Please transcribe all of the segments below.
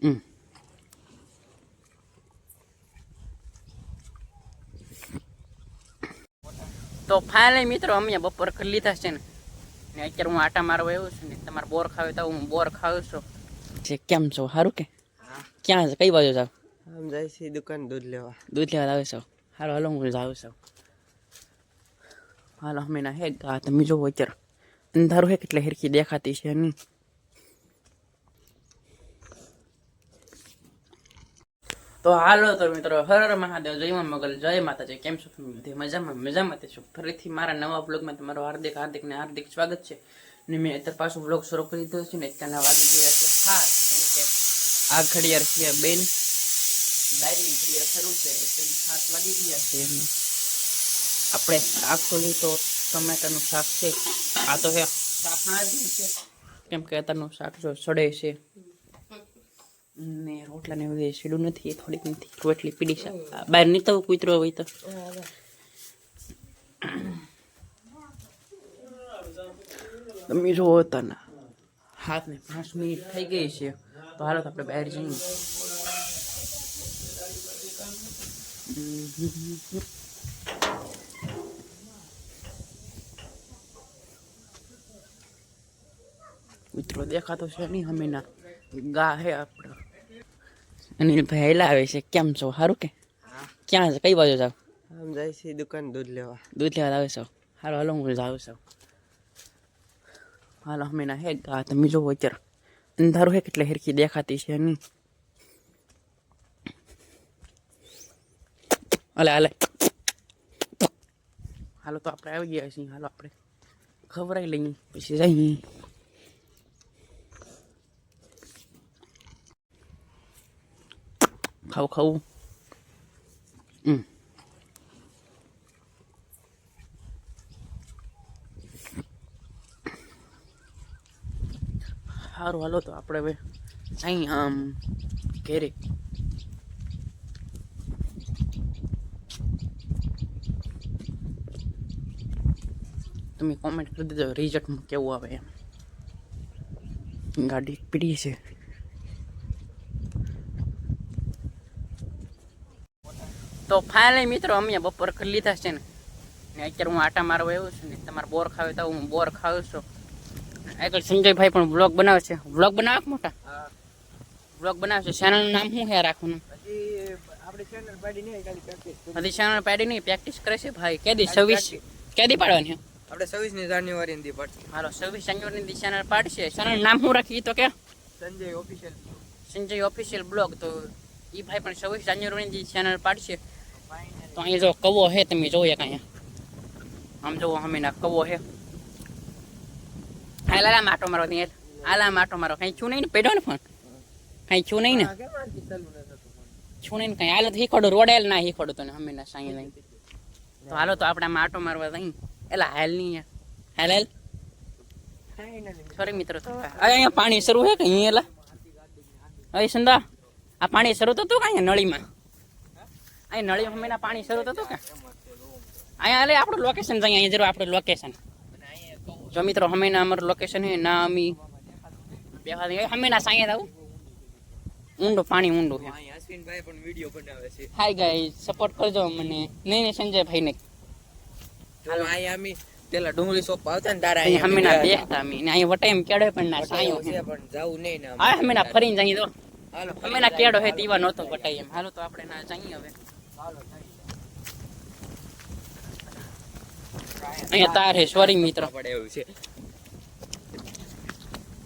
તો ફાઇનલી મિત્રો અમે બપોર કરી લીધા છે ને અત્યારે હું આટા મારવા આવ્યો છું ને તમારે બોર ખાવે તો હું બોર ખાવ છું. કેમ છો? સારું કે ક્યાં છે? કઈ બાજુ જાવ? આમ જાય છે દુકાન દૂધ લેવા આવે છો? હાલો હાલો હું જાઉં છું. હાલો અમે ના હે ગા તમે જોવો અત્યારે અંધારું હે એટલે હેરખી દેખાતી છે નહીં. તો હાલો તો મિત્રો હર હર મહાદેવ, જય મા મોગલ, જય માતાજી. કેમ છો તમે? મજામાં છો? ફરીથી મારા નવા બ્લોગમાં તમારું હાર્દિક સ્વાગત છે. ને મેં અત્યારે પાછું બ્લોગ શરૂ કરી દીધો છે ને અત્યારના વાગી ગયા છે ખાસ કેમ કે આ ઘડિયાળ છે બેન ડાયરીની ઘડિયાળ શરૂ છે એટલે 7 વાગી ગયા છે. આપણે આખો તો ટમેટાનું શાક છે. આ તો હે શાક નાજી છે કેમ કે અત્યારનું શાક જો સડે છે ને રોટલા ને બધું સીડું નથી, થોડીક નથી રોટલી પીડી છે બહાર નહીં તો કૂતરો હોય તો. તમે જોવો હતા હાથ ને 5 મિનિટ થઈ ગઈ છે તો હાલો તો આપણે બહાર જઈએ. કૂતરો દેખાતો છે નહીં અમે ના ગા હે આપણો અનિલભાઈ હેલા આવે છે. કેમ છો? સારું કે ક્યાં છે? કઈ બાજુ જાવ? આમ જાય છે દુકાન દૂધ લેવા આવે છો? હાલો હાલો હું જાઉં છું. હાલો અમે ના હે ગા તમે જોવો અત્યારે અંધારું હે એટલે હેરખી દેખાતી છે નહીં. હાલે હાલો તો આપણે આવી ગયા છીએ. હાલો આપણે ખવડાવી લઈએ પછી જઈએ. ખાવું સારું હાલો તો આપણે હવે જઈએ આમ ઘેરે. તમે કોમેન્ટ કરી દેજો રિઝલ્ટમાં કેવું આવે એમ. ગાડી પીડી છે. તો ફાઇનલી મિત્રો અમે બપોર કરી લીધા છે ને અત્યારે હું આટા મારવા આવ્યો છું ને તમારે બોર ખાવે તો હું બોર ખાવ છું. આગળ સંજયભાઈ પણ વ્લોગ બનાવે છે. વ્લોગ બનાવે મોટા વ્લોગ બનાવે છે. ચેનલનું નામ શું છે રાખવાનું? હજી ચેનલ પાડી નહીં પ્રેક્ટિસ કરે છે ભાઈ. કેદી 26 કેદી પાડવાની? આપણે 26 જાન્યુઆરી ની પાડશે. હાલો 26 જાન્યુઆરી ની ચેનલ પાડશે. ચેનલ નામ શું રાખી તો કે સંજય ઓફિશિયલ બ્લોગ. તો એ ભાઈ પણ 26 જાન્યુઆરી ની ચેનલ પાડશે. તો અહીં જો કવો હે તમે જોવો એક અહીંયા આમ જોવો અમે ના કવો હે. હાલા માટો મારો ત્યાં હાલા માટો મારો કઈ છું નહીં ને પેડો ને ફોન કઈ છું નહીં ને છું નહીં કઈ હાલ હીખોડું રોડેલ ના હીખોડું તને અમે ના સાંઈ નહીં. તો હાલો તો આપણે માટો મારવા જઈ. એલા હાલ નહીં હાલ સોરી મિત્રો. તો અહીંયા પાણી શરૂ હે કે અહીંયા એલા હવે સંદા આ પાણી શરૂ થતું કે અહીંયા નળીમાં અહીં નળીમાં હમણાં પાણી શરૂ થતું કે અહીંયા એટલે આપણું લોકેશન જઈએ. અહીંયા જરૂર આપણું લોકેશન જો મિત્રો હમણાં અમારું લોકેશન હે ના અમી બેહા હમણાં સાંઈ આવું ઊંડું પાણી ઊંડું છે. અશ્વિનભાઈ પણ વિડિયો બનાવે છે. હાય ગાઈસ સપોર્ટ કરજો મને. નહીં સંજયભાઈ ને હાલો અહીંયા અમે પેલા ડુંગળી શોપ આવતા ને તારા અહીંયા હમણાં બેહતા અમે ને અહીંયા વટાઈમ કેડો પણ ના સાયો છે પણ જાવું નહીં ને હા હમણાં ફરીને જઈએ. તો હમણાં કેડો હે દીવા નહોતો વટાઈ એમ. હાલો તો આપણે ના જઈએ હવે. અહીંયા તાર હે સોરી મિત્રો પડે એવું છે.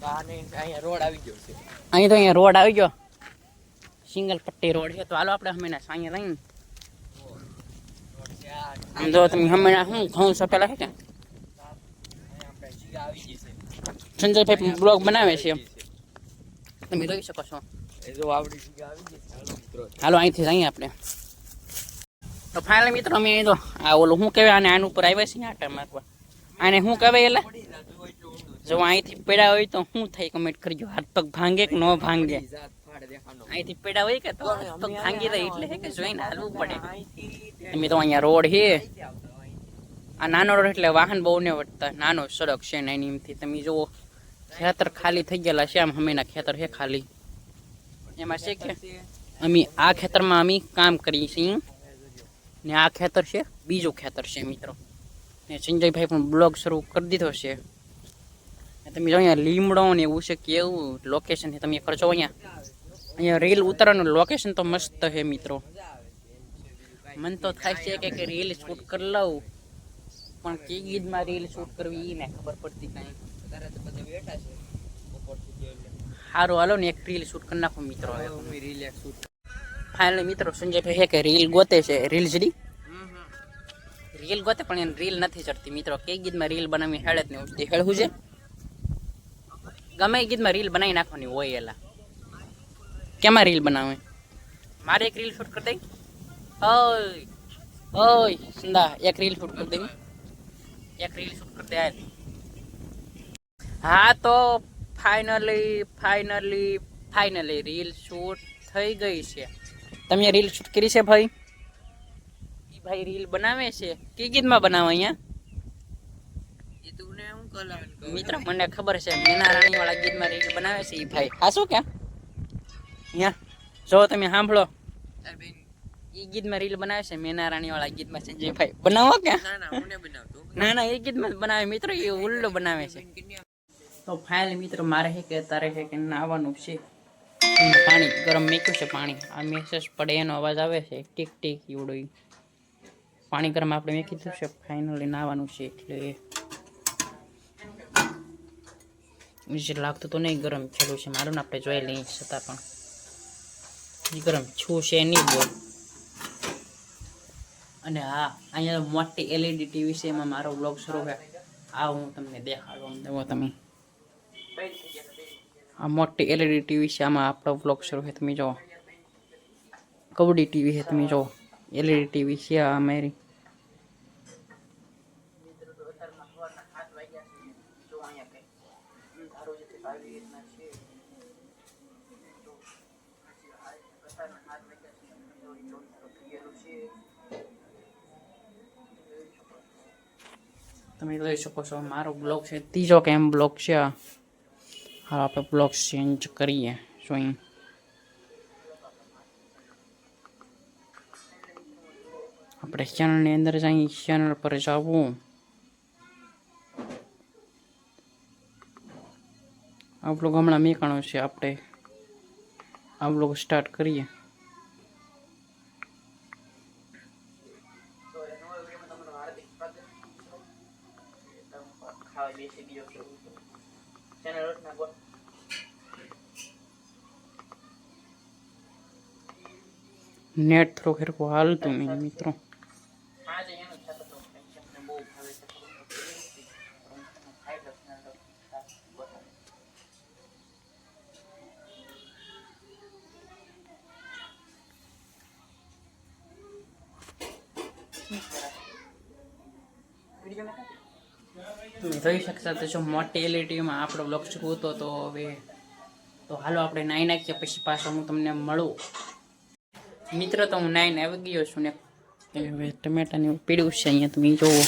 અહીંયા રોડ આવી ગયો છે. અહીં તો અહીંયા રોડ આવી ગયો સિંગલ પટ્ટી રોડ છે. તો હાલો આપણે હમણાં સાંઈ લઈને આમ જો તમે હમણાં શું ઘઉં સપેલા છે કે સંજયભાઈ બ્લોગ બનાવે છે તમે જોઈ શકો છો. હાલો અહીંથી જઈએ આપણે. તો ફાઇનલી મિત્રો અમે તો આ ઓલું શું કહેવાય આને આન ઉપર આવ્યા છીએ આટા મારવા. આને શું કહેવાય એટલે જો અહીંથી પેડા હોય તો શું થાય કમેન્ટ કરજો. હાથ પગ ભાંગે કે ન ભાંગે? અહીંથી પેડા હોય કે તો હાથ પગ ભાંગી જાય એટલે કે જોઈને હાલવું પડે. તમે તો અહીંયા રોડ છે આ નાનો રોડ એટલે વાહન બહુ ને વળતા નાનો સડક છે ને એની એમથી તમે જુઓ ખેતર ખાલી થઈ ગયેલા છે. આમ હમેના ખેતર છે ખાલી એમાં છે કે અમે આ ખેતરમાં અમે કામ કરીએ છીએ ને આ ખેતર છે બીજું ખેતર છે મિત્રો ને સંજયભાઈ પણ બ્લોગ શરૂ કરી દીધો છે ને તમે જો અહીંયા લીમડો ને એવું છે કેવું લોકેશન છે તમે ખર્ચો અહીંયા રીલ ઉતારવાનું લોકેશન તો મસ્ત છે મિત્રો મન તો થાય છે કે રીલ શૂટ કરી લઉં પણ કે ગીતમાં રીલ શૂટ કરવી ને ખબર પડતી કાંઈ સારું હાલો ને એક રીલ શૂટ કરી નાખો મિત્રો રીલ એક શૂટ ફાઇનલી મિત્રો સંજયભાઈ છે કે રીલ ગોતે છે રીલ જડી રીલ ગોતે પણ એને રીલ નથી ચડતી મિત્રો કે ગીતમાં રીલ બનાવી હેળે જ નહીં ઉઠતી હેળવું છે ગમે એ ગીતમાં રીલ બનાવી નાખવાની હોય એલા કેમાં રીલ બનાવે મારે એક રીલ શૂટ કરી દઈ ઓય સંદા એક રીલ શૂટ કરી દઈ એક રીલ શૂટ કરી દે હા તો ફાઇનલી રીલ શૂટ થઈ ગઈ છે તમે રીલ શૂટ કરી છે ભાઈ ઈ ભાઈ રીલ બનાવે છે કે ગીતમાં બનાવે અહીંયા મિત્ર મને ખબર છે મીના રાણી વાળા ગીતમાં રીલ બનાવે છે ઈ ભાઈ હા શું ક્યાં અહીંયા જો તમે સાંભળો ઈ ગીતમાં રીલ બનાવે છે મીના રાણી વાળા ગીતમાં સંજયભાઈ બનાવો કે ના એ ગીતમાં બનાવે મિત્રો એ ઉલ્લો બનાવે છે તો ફાઇનલ મિત્રો મારે છે કે તારે છે કે નાવાનું છે પાણી ગરમ મૂક્યું છે પાણી આ મેસેજ પડે એનો અવાજ આવે છે ટીક ટીક એવડું પાણી ગરમ આપણે મૂકી દીધું છે ફાઇનલી નાવાનું છે એટલે લાગતું તો નહીં ગરમ છેલ્લું છે મારું ને આપણે જોઈ લઈએ છતાં પણ ગરમ છું છે નહીં બોલ અને હા અહીંયા મોટી LED ટીવી છે એમાં મારો બ્લોગ શરૂ છે આ હું તમને દેખાડું દેવો તમે આ મોટી LED ટીવી છે આમાં આપણો બ્લોગ શરૂ છે તમે જુઓ કબડ્ડી ટીવી છે તમે જુઓ LED ટીવી છે આ અમારી તમે જોઈ શકો છો મારો બ્લોગ છે ત્રીજો કેમ બ્લોગ છે હા આપણે બ્લોગ ચેન્જ કરીએ જોઈ આપણે ચેનલની અંદર જઈ ચેનલ પર જવું આ બ્લોગ હમણાં મેકાણો છે આપણે આ બ્લોગ સ્ટાર્ટ કરીએ નેટ થોડું ખેરખું હાલતું નહીં મિત્રો જોઈ શકતા તો જો મોટી એલઈડીમાં આપણો બ્લોગ શરૂ હતો તો હવે તો હાલો આપણે નાઈ નાખીએ પછી પાછો હું તમને મળું મિત્રો તો હું નાઈને આવી ગયો છું ને હવે ટમેટાને પીડ્યું છે અહીંયા તમે જોવો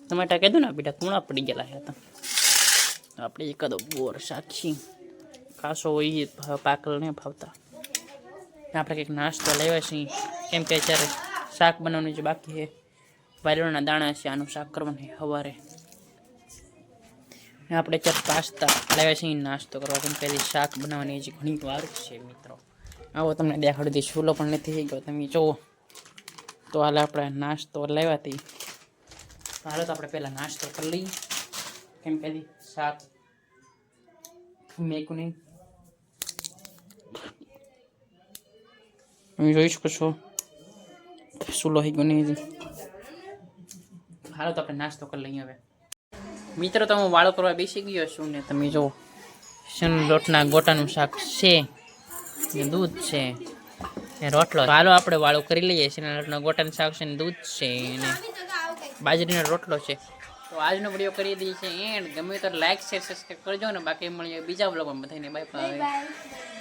ટમેટા કીધું ને બેટા કૂણા પડી ગયેલા હતા આપણે એકાદો બોર સાક્ષી ખાસો હોય પાકલ ને ભાવતા આપણે કંઈક નાસ્તો લેવા છીએ કેમ કે અત્યારે શાક બનાવવાનું જે બાકી છે વાલોળના દાણા છે આનું શાક કરવાનું સવારે આપણે અત્યારે પાસ્તા લાવ્યા છીએ નાસ્તો કરવા કેમ કે શાક બનાવવાની હજી ઘણી વાર છે મિત્રો આવો તમને દેખાડી દઈશ ચૂલો પણ નથી થઈ ગયો તમે જુઓ તો હાલે આપણે નાસ્તો લાવ્યા હતી હાલો તો આપણે પહેલાં નાસ્તો કરી લઈએ કેમ કે શાક મેકું નહીં તમે જોઈ શકો છો ચૂલો થઈ ગયો નહીં હજી હાલો તો આપણે નાસ્તો કરી લઈએ હવે મિત્રો તો હું વાળો કરવા બેસી ગયો છું ને તમે જુઓ શેન લોટના ગોટાનું શાક છે દૂધ છે રોટલો હાલો આપણે વાળું કરી લઈએ શેના લોટના ગોટાનું શાક છે દૂધ છે અને બાજરીનો રોટલો છે તો આજનો વિડીયો કરી દઈએ છીએ એન્ડ ગમે તો લાઈક શેર સબસ્ક્રાઈબ કરજો ને બાકી મળીએ બીજા બ્લોગમાં બધાને બાય બાય.